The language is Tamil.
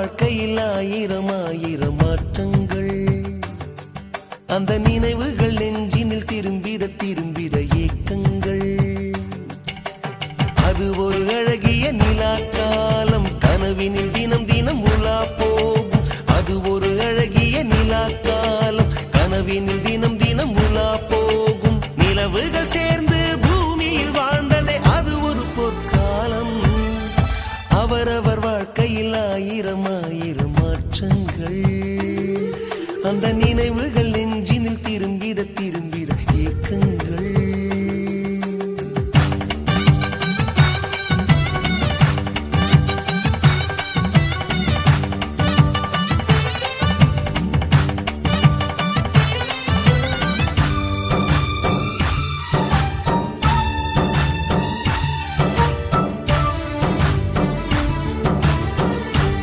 வாழ்க்கையில் ஆயிரம் ஆயிரம் மாற்றங்கள். அந்த நினைவுகள் நெஞ்சினில் திரும்பிட திரும்பிட ஏக்கங்கள். அது ஒரு அழகிய நிலா காலம், கனவினில் தினம் தினம் உலா போகும். அது ஒரு அழகிய நிலா காலம், கனவினில் தினம் தினம் உலா போகும். நிலவுகள் சேர்ந்து பூமியில் வாழ்ந்ததே அது ஒரு பொற்காலம். அவரவர் வாழ்க்கையில் ஆயிரம் ஆயிரம் மாற்றங்கள். அந்த நினைவுகள் நெஞ்சினில் திரும்பிட